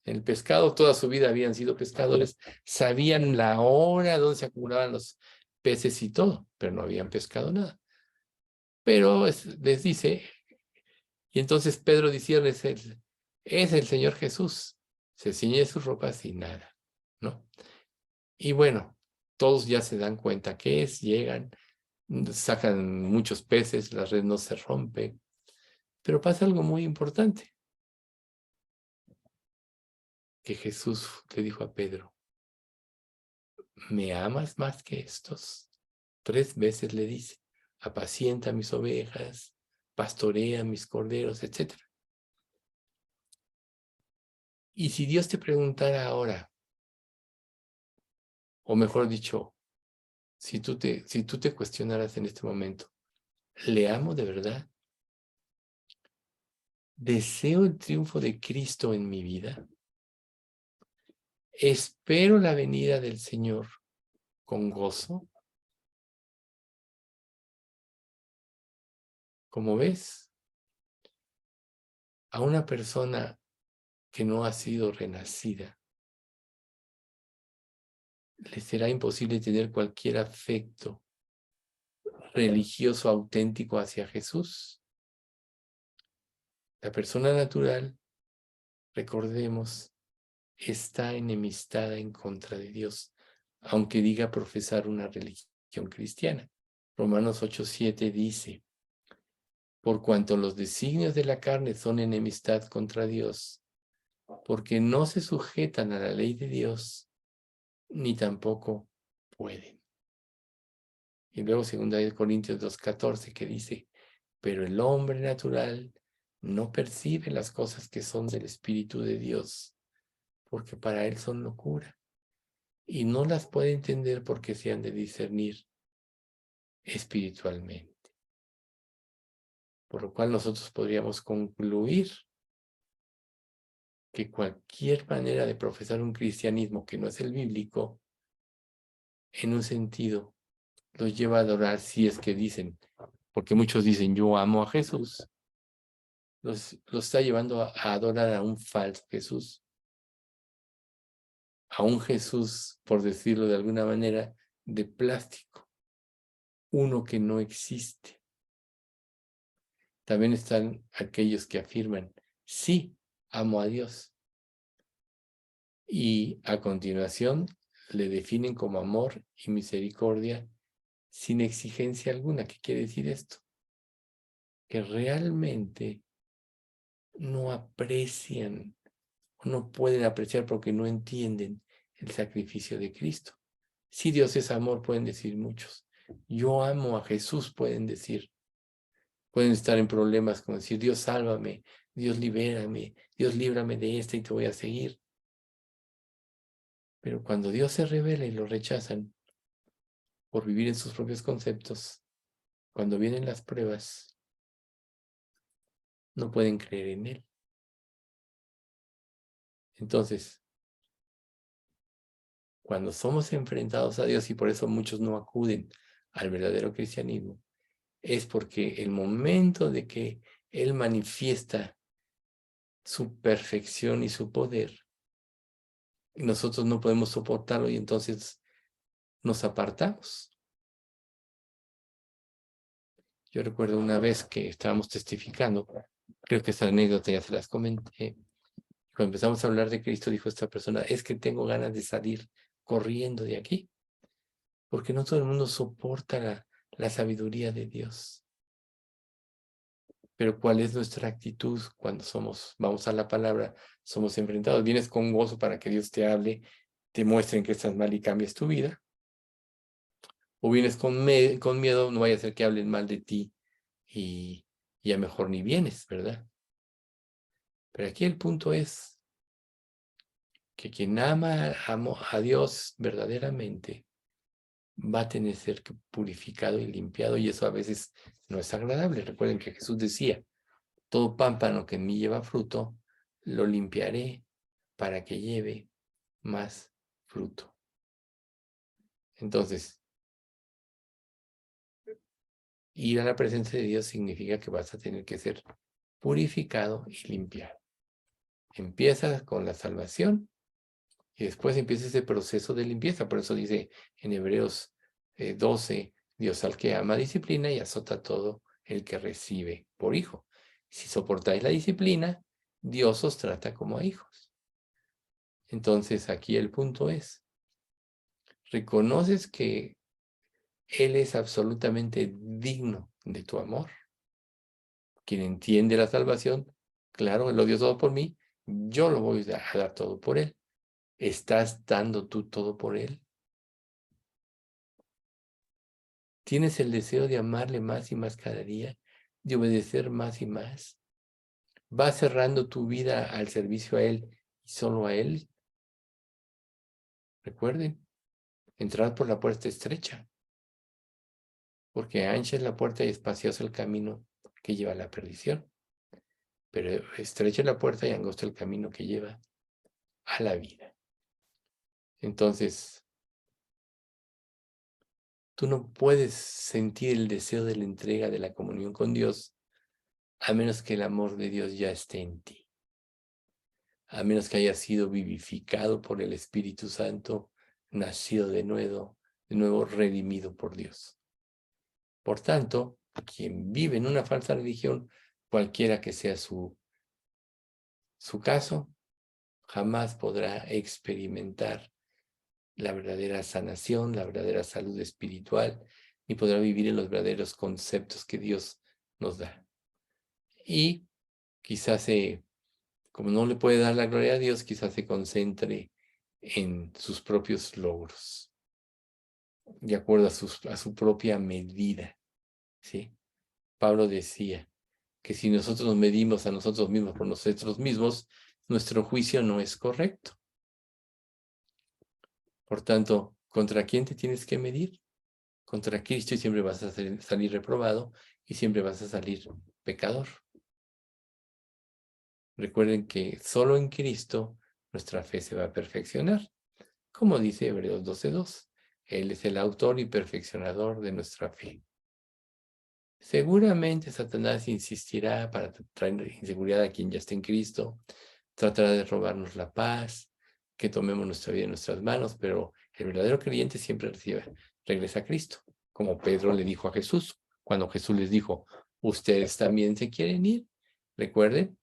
el pescado, toda su vida habían sido pescadores, sabían la hora donde se acumulaban los peces y todo, pero no habían pescado nada. Pero les dice, y entonces Pedro diciéndoles, es el Señor Jesús, se ciñe sus ropas y nada, ¿no? Y bueno, todos ya se dan cuenta que llegan, sacan muchos peces, la red no se rompe, pero pasa algo muy importante, que Jesús le dijo a Pedro, ¿me amas más que estos? 3 veces le dice, apacienta mis ovejas, pastorea mis corderos, etc. Y si Dios te preguntara ahora, o mejor dicho, si tú te cuestionaras en este momento, ¿le amo de verdad? ¿Deseo el triunfo de Cristo en mi vida? ¿Espero la venida del Señor con gozo? Como ves, a una persona que no ha sido renacida, le será imposible tener cualquier afecto religioso auténtico hacia Jesús. La persona natural, recordemos, está enemistada en contra de Dios, aunque diga profesar una religión cristiana. Romanos 8:7 dice, por cuanto los designios de la carne son enemistad contra Dios, porque no se sujetan a la ley de Dios, ni tampoco pueden. Y luego 2 Corintios 2:14 que dice, pero el hombre natural no percibe las cosas que son del Espíritu de Dios, porque para él son locura, y no las puede entender porque se han de discernir espiritualmente. Por lo cual nosotros podríamos concluir que cualquier manera de profesar un cristianismo que no es el bíblico, en un sentido, los lleva a adorar si es que dicen, porque muchos dicen, yo amo a Jesús, los está llevando a adorar a un falso Jesús, a un Jesús, por decirlo de alguna manera, de plástico, uno que no existe. También están aquellos que afirman, sí, amo a Dios. Y a continuación le definen como amor y misericordia sin exigencia alguna. ¿Qué quiere decir esto? Que realmente no aprecian o no pueden apreciar porque no entienden el sacrificio de Cristo. Si Dios es amor, pueden decir muchos. Yo amo a Jesús, pueden decir. Pueden estar en problemas como decir, Dios sálvame, Dios libérame, Dios líbrame de esta y te voy a seguir. Pero cuando Dios se revela y lo rechazan por vivir en sus propios conceptos, cuando vienen las pruebas, no pueden creer en Él. Entonces, cuando somos enfrentados a Dios, y por eso muchos no acuden al verdadero cristianismo, es porque el momento de que Él manifiesta su perfección y su poder, nosotros no podemos soportarlo y entonces nos apartamos. Yo recuerdo una vez que estábamos testificando, creo que esta anécdota ya se las comenté, cuando empezamos a hablar de Cristo, dijo esta persona, es que tengo ganas de salir corriendo de aquí, porque no todo el mundo soporta la sabiduría de Dios. Pero ¿cuál es nuestra actitud cuando vamos a la palabra, somos enfrentados? ¿Vienes con gozo para que Dios te hable, te muestre en que estás mal y cambies tu vida? ¿O vienes con miedo, no vaya a ser que hablen mal de ti y a mejor ni vienes, ¿verdad? Pero aquí el punto es que quien ama a Dios verdaderamente va a tener que ser purificado y limpiado, y eso a veces no es agradable. Recuerden que Jesús decía, todo pámpano que en mí lleva fruto, lo limpiaré para que lleve más fruto. Entonces, ir a la presencia de Dios significa que vas a tener que ser purificado y limpiado. Empiezas con la salvación y después empieza ese proceso de limpieza. Por eso dice en Hebreos 12, Dios al que ama disciplina y azota a todo el que recibe por hijo. Si soportáis la disciplina, Dios os trata como a hijos. Entonces aquí el punto es, reconoces que Él es absolutamente digno de tu amor. Quien entiende la salvación, claro, Él lo dio todo por mí, yo lo voy a dar todo por Él. ¿Estás dando tú todo por Él? ¿Tienes el deseo de amarle más y más cada día? ¿De obedecer más y más? ¿Vas cerrando tu vida al servicio a Él y solo a Él? Recuerden, entrad por la puerta estrecha, porque ancha es la puerta y espacioso el camino que lleva a la perdición. Pero estrecha es la puerta y angosto el camino que lleva a la vida. Entonces, tú no puedes sentir el deseo de la entrega de la comunión con Dios a menos que el amor de Dios ya esté en ti, a menos que hayas sido vivificado por el Espíritu Santo, nacido de nuevo redimido por Dios. Por tanto, quien vive en una falsa religión, cualquiera que sea su caso, jamás podrá experimentar la verdadera sanación, la verdadera salud espiritual, ni podrá vivir en los verdaderos conceptos que Dios nos da. Y quizás como no le puede dar la gloria a Dios, quizás se concentre en sus propios logros, de acuerdo a su propia medida, ¿sí? Pablo decía que si nosotros nos medimos a nosotros mismos por nosotros mismos, nuestro juicio no es correcto. Por tanto, ¿contra quién te tienes que medir? Contra Cristo, y siempre vas a salir reprobado y siempre vas a salir pecador. Recuerden que solo en Cristo nuestra fe se va a perfeccionar. Como dice Hebreos 12:2, Él es el autor y perfeccionador de nuestra fe. Seguramente Satanás insistirá para traer inseguridad a quien ya está en Cristo, tratará de robarnos la paz, que tomemos nuestra vida en nuestras manos, pero el verdadero creyente siempre regresa a Cristo, como Pedro le dijo a Jesús, cuando Jesús les dijo, ¿ustedes también se quieren ir? Recuerden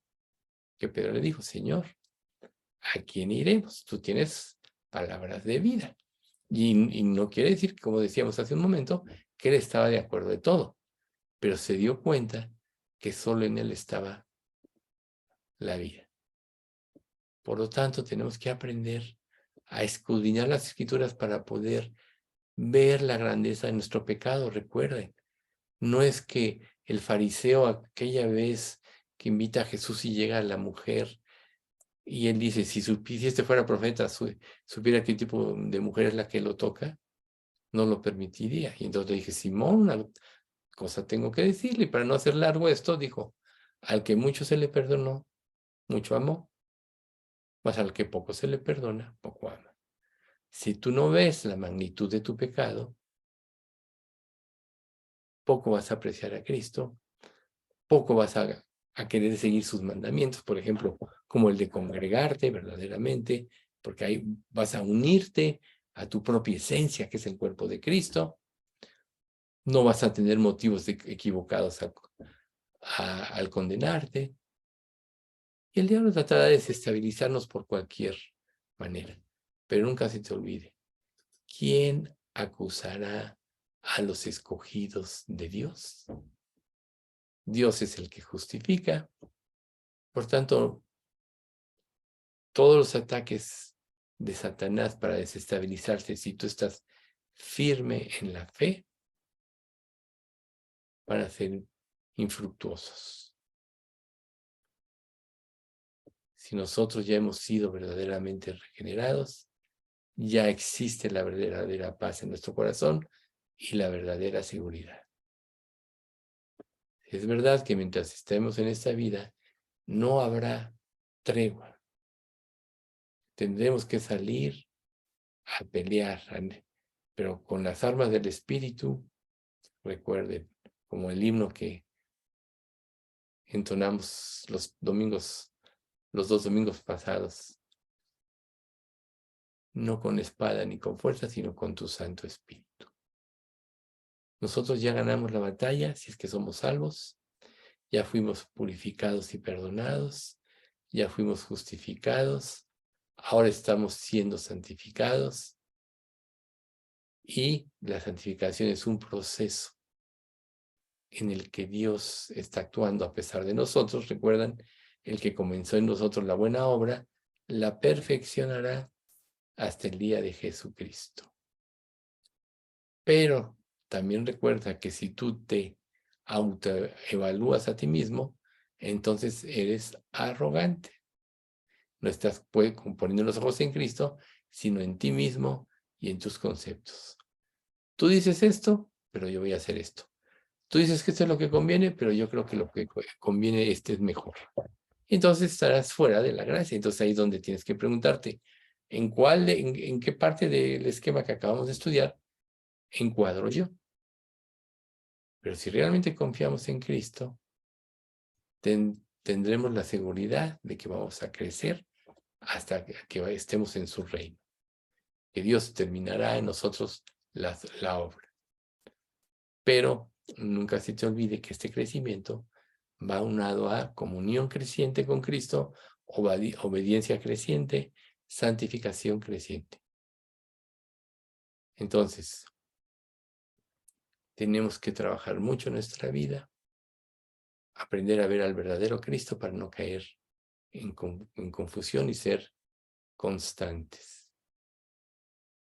que Pedro le dijo, Señor, ¿a quién iremos? Tú tienes palabras de vida. Y no quiere decir, como decíamos hace un momento, que él estaba de acuerdo de todo, pero se dio cuenta que solo en él estaba la vida. Por lo tanto, tenemos que aprender a escudriñar las Escrituras para poder ver la grandeza de nuestro pecado. Recuerden, no es que el fariseo aquella vez que invita a Jesús y llega a la mujer y él dice, si este fuera profeta, supiera qué tipo de mujer es la que lo toca, no lo permitiría. Y entonces le dije, Simón, una cosa tengo que decirle, y para no hacer largo esto, dijo, al que mucho se le perdonó, mucho amó, mas al que poco se le perdona, poco ama. Si tú no ves la magnitud de tu pecado, poco vas a apreciar a Cristo, poco vas a querer seguir sus mandamientos, por ejemplo, como el de congregarte verdaderamente, porque ahí vas a unirte a tu propia esencia, que es el cuerpo de Cristo. No vas a tener motivos equivocados al condenarte. Y el diablo tratará de desestabilizarnos por cualquier manera. Pero nunca se te olvide, ¿quién acusará a los escogidos de Dios? Dios es el que justifica. Por tanto, todos los ataques de Satanás para desestabilizarte, si tú estás firme en la fe, van a ser infructuosos. Si nosotros ya hemos sido verdaderamente regenerados, ya existe la verdadera paz en nuestro corazón y la verdadera seguridad. Es verdad que mientras estemos en esta vida, no habrá tregua. Tendremos que salir a pelear, pero con las armas del Espíritu, recuerden, como el himno que entonamos los dos domingos pasados, no con espada ni con fuerza, sino con tu Santo Espíritu. Nosotros ya ganamos la batalla, si es que somos salvos, ya fuimos purificados y perdonados, ya fuimos justificados, ahora estamos siendo santificados, y la santificación es un proceso en el que Dios está actuando a pesar de nosotros. Recuerdan, el que comenzó en nosotros la buena obra, la perfeccionará hasta el día de Jesucristo. Pero también recuerda que si tú te autoevalúas a ti mismo, entonces eres arrogante. No estás poniendo los ojos en Cristo, sino en ti mismo y en tus conceptos. Tú dices esto, pero yo voy a hacer esto. Tú dices que esto es lo que conviene, pero yo creo que lo que conviene es mejor. Entonces estarás fuera de la gracia. Entonces ahí es donde tienes que preguntarte, ¿en qué parte del esquema que acabamos de estudiar encuadro yo? Pero si realmente confiamos en Cristo, tendremos la seguridad de que vamos a crecer hasta que estemos en su reino. Que Dios terminará en nosotros la obra. Pero nunca se te olvide que este crecimiento va unado a comunión creciente con Cristo, obediencia creciente, santificación creciente. Entonces, tenemos que trabajar mucho en nuestra vida, aprender a ver al verdadero Cristo para no caer en confusión y ser constantes.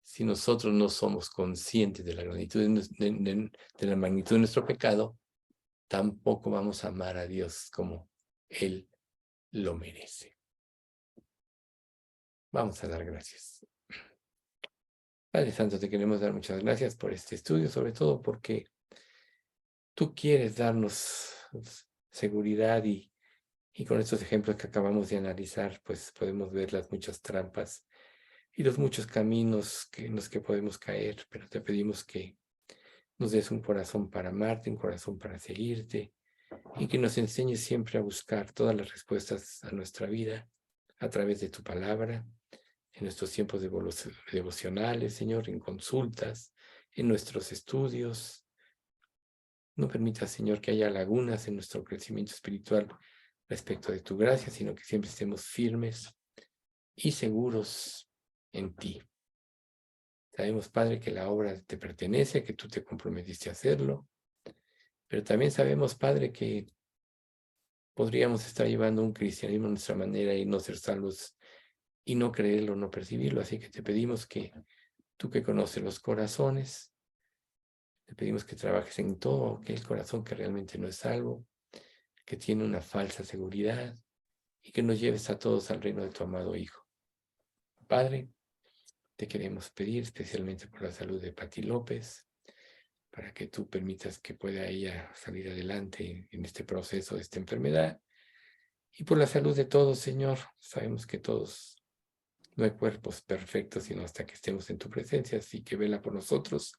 Si nosotros no somos conscientes de la de la magnitud de nuestro pecado, tampoco vamos a amar a Dios como Él lo merece. Vamos a dar gracias. Padre Santo, te queremos dar muchas gracias por este estudio, sobre todo porque tú quieres darnos seguridad y con estos ejemplos que acabamos de analizar, pues podemos ver las muchas trampas y los muchos caminos en los que podemos caer, pero te pedimos que nos des un corazón para amarte, un corazón para seguirte, y que nos enseñes siempre a buscar todas las respuestas a nuestra vida a través de tu palabra, en nuestros tiempos devocionales, Señor, en consultas, en nuestros estudios. No permitas, Señor, que haya lagunas en nuestro crecimiento espiritual respecto de tu gracia, sino que siempre estemos firmes y seguros en ti. Sabemos, Padre, que la obra te pertenece, que tú te comprometiste a hacerlo, pero también sabemos, Padre, que podríamos estar llevando un cristianismo a nuestra manera y no ser salvos y no creerlo, no percibirlo. Así que te pedimos que tú, que conoces los corazones, te pedimos que trabajes en todo aquel corazón que realmente no es salvo, que tiene una falsa seguridad, y que nos lleves a todos al reino de tu amado Hijo. Padre, te queremos pedir especialmente por la salud de Pati López, para que tú permitas que pueda ella salir adelante en este proceso de esta enfermedad, y por la salud de todos, Señor. Sabemos que todos, no hay cuerpos perfectos, sino hasta que estemos en tu presencia, así que vela por nosotros,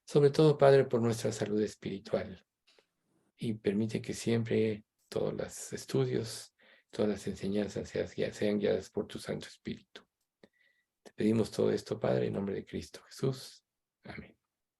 sobre todo, Padre, por nuestra salud espiritual, y permite que siempre todos los estudios, todas las enseñanzas sean guiadas por tu Santo Espíritu. Te pedimos todo esto, Padre, en nombre de Cristo Jesús. Amén.